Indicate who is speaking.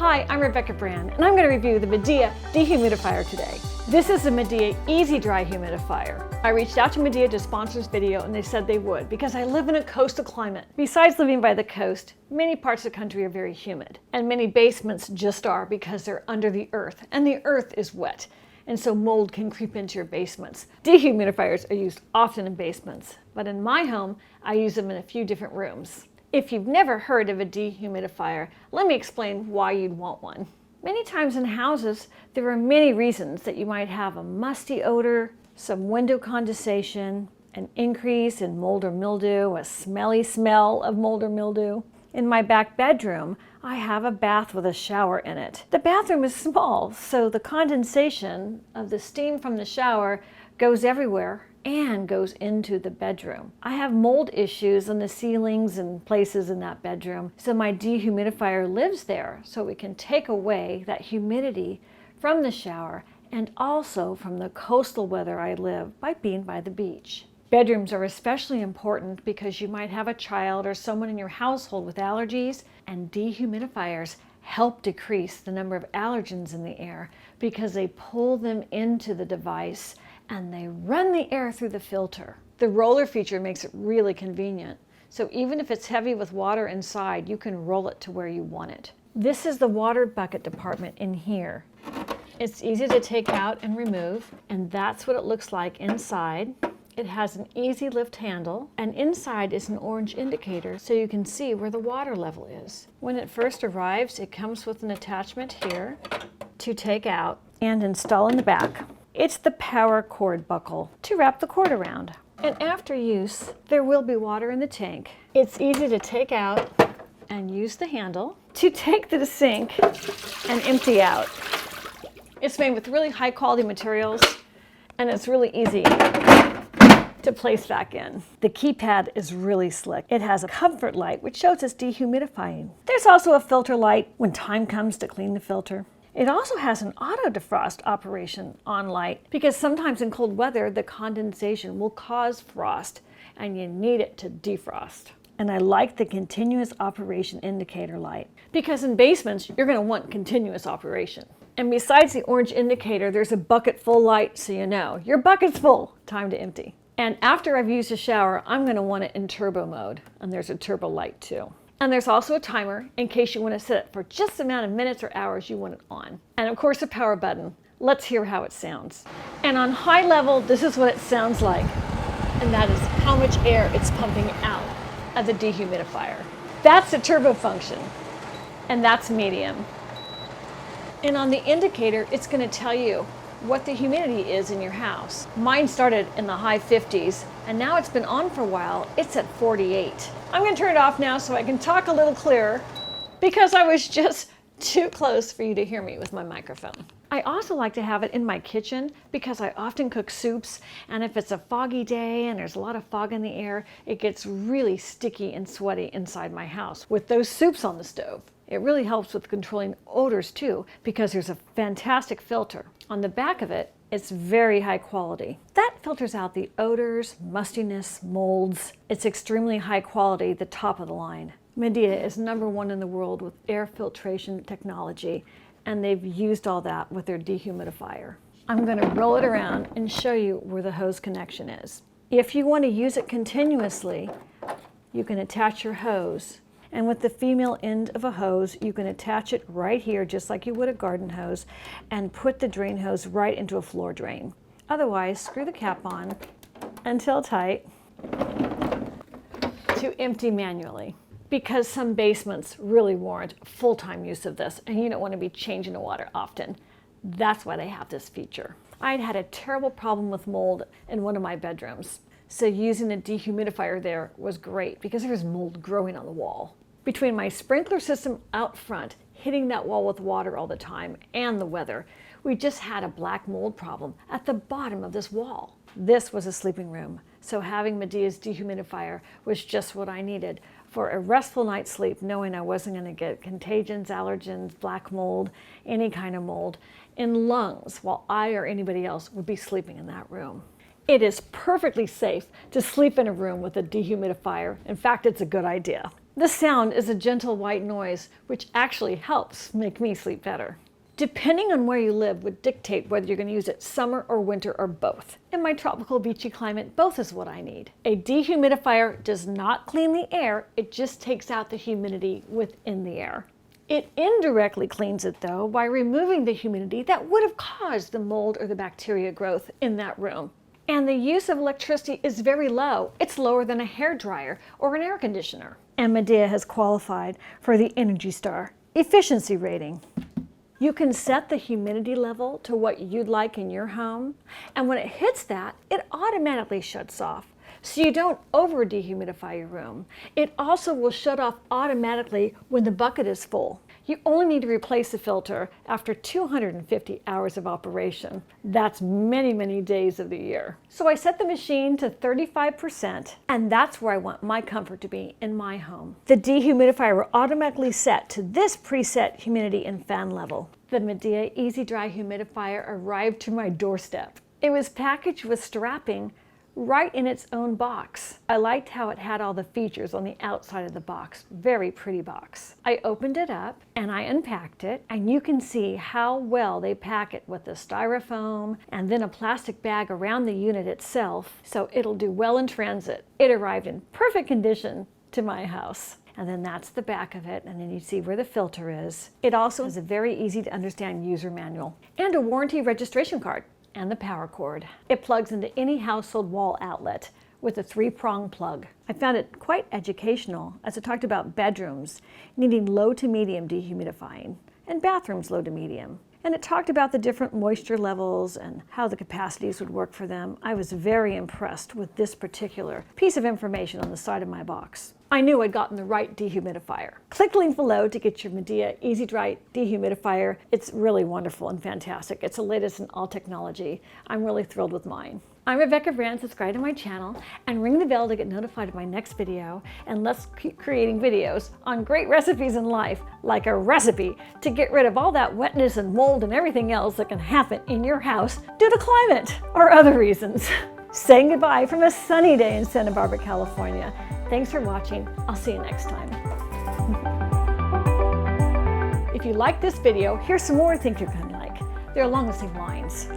Speaker 1: Hi, I'm Rebecca Brand, and I'm going to review the Midea Dehumidifier today. This is a Midea Easy Dry Humidifier. I reached out to Midea to sponsor this video, and they said they would because I live in a coastal climate. Besides living by the coast, many parts of the country are very humid, and many basements just are because they're under the earth, and the earth is wet, and so mold can creep into your basements. Dehumidifiers are used often in basements, but in my home, I use them in a few different rooms. If you've never heard of a dehumidifier, let me explain why you'd want one. Many times in houses, there are many reasons that you might have a musty odor, some window condensation, an increase in mold or mildew, a smelly smell of mold or mildew. In my back bedroom, I have a bath with a shower in it. The bathroom is small, so the condensation of the steam from the shower goes everywhere and goes into the bedroom. I have mold issues on the ceilings and places in that bedroom, so my dehumidifier lives there so we can take away that humidity from the shower and also from the coastal weather I live by being by the beach. Bedrooms are especially important because you might have a child or someone in your household with allergies, and dehumidifiers help decrease the number of allergens in the air because they pull them into the device and they run the air through the filter. The roller feature makes it really convenient. So even if it's heavy with water inside, you can roll it to where you want it. This is the water bucket department in here. It's easy to take out and remove, and that's what it looks like inside. It has an easy lift handle, and inside is an orange indicator so you can see where the water level is. When it first arrives, it comes with an attachment here to take out and install in the back. It's the power cord buckle to wrap the cord around. And after use, there will be water in the tank. It's easy to take out and use the handle to take to the sink and empty out. It's made with really high quality materials, and it's really easy to place back in. The keypad is really slick. It has a comfort light which shows it's dehumidifying. There's also a filter light when time comes to clean the filter. It also has an auto defrost operation on light because sometimes in cold weather the condensation will cause frost and you need it to defrost. And I like the continuous operation indicator light because in basements you're going to want continuous operation. And besides the orange indicator, there's a bucket full light so you know your bucket's full, time to empty. And after I've used a shower, I'm going to want it in turbo mode, and there's a turbo light too. And there's also a timer in case you want to set it for just the amount of minutes or hours you want it on. And of course a power button. Let's hear how it sounds. And on high level, this is what it sounds like. And that is how much air it's pumping out of the dehumidifier. That's the turbo function. And that's medium. And on the indicator, it's going to tell you what the humidity is in your house. Mine started in the high 50s, and now it's been on for a while. It's at 48. I'm going to turn it off now so I can talk a little clearer because I was just too close for you to hear me with my microphone. I also like to have it in my kitchen because I often cook soups, and if it's a foggy day and there's a lot of fog in the air, it gets really sticky and sweaty inside my house with those soups on the stove. It really helps with controlling odors too because there's a fantastic filter. On the back of it, it's very high quality. That filters out the odors, mustiness, molds. It's extremely high quality, the top of the line. Midea is #1 in the world with air filtration technology, and they've used all that with their dehumidifier. I'm going to roll it around and show you where the hose connection is. If you want to use it continuously, you can attach your hose. And with the female end of a hose, you can attach it right here, just like you would a garden hose, and put the drain hose right into a floor drain. Otherwise, screw the cap on until tight to empty manually. Because some basements really warrant full-time use of this, and you don't want to be changing the water often. That's why they have this feature. I'd had a terrible problem with mold in one of my bedrooms. So using a dehumidifier there was great because there was mold growing on the wall. Between my sprinkler system out front, hitting that wall with water all the time, and the weather, we just had a black mold problem at the bottom of this wall. This was a sleeping room, so having Midea's dehumidifier was just what I needed for a restful night's sleep, knowing I wasn't going to get contagions, allergens, black mold, any kind of mold in lungs while I or anybody else would be sleeping in that room. It is perfectly safe to sleep in a room with a dehumidifier. In fact, it's a good idea. The sound is a gentle white noise, which actually helps make me sleep better. Depending on where you live would dictate whether you're going to use it summer or winter or both. In my tropical beachy climate, both is what I need. A dehumidifier does not clean the air, it just takes out the humidity within the air. It indirectly cleans it though by removing the humidity that would have caused the mold or the bacteria growth in that room. And the use of electricity is very low. It's lower than a hairdryer or an air conditioner. And Midea has qualified for the Energy Star efficiency rating. You can set the humidity level to what you'd like in your home, and when it hits that, it automatically shuts off, so you don't over dehumidify your room. It also will shut off automatically when the bucket is full. You only need to replace the filter after 250 hours of operation. That's many, many days of the year. So I set the machine to 35%, and that's where I want my comfort to be in my home. The dehumidifier will automatically set to this preset humidity and fan level. The Midea Easy Dry Humidifier arrived to my doorstep. It was packaged with strapping right in its own box. I liked how it had all the features on the outside of the box. Very pretty box. I opened it up and I unpacked it, and you can see how well they pack it with the styrofoam and then a plastic bag around the unit itself, so it'll do well in transit. It arrived in perfect condition to my house. And then that's the back of it, and then you see where the filter is. It also has a very easy to understand user manual and a warranty registration card and the power cord. It plugs into any household wall outlet with a 3-prong plug. I found it quite educational as it talked about bedrooms needing low to medium dehumidifying and bathrooms low to medium. And it talked about the different moisture levels and how the capacities would work for them. I was very impressed with this particular piece of information on the side of my box. I knew I'd gotten the right dehumidifier. Click the link below to get your Midea Easy Dry Dehumidifier. It's really wonderful and fantastic. It's the latest in all technology. I'm really thrilled with mine. I'm Rebecca Brand. Subscribe to my channel and ring the bell to get notified of my next video. And let's keep creating videos on great recipes in life, like a recipe to get rid of all that wetness and mold and everything else that can happen in your house due to climate or other reasons. Saying goodbye from a sunny day in Santa Barbara, California. Thanks for watching. I'll see you next time. If you like this video, here's some more I think you're going to like. They're along the same lines.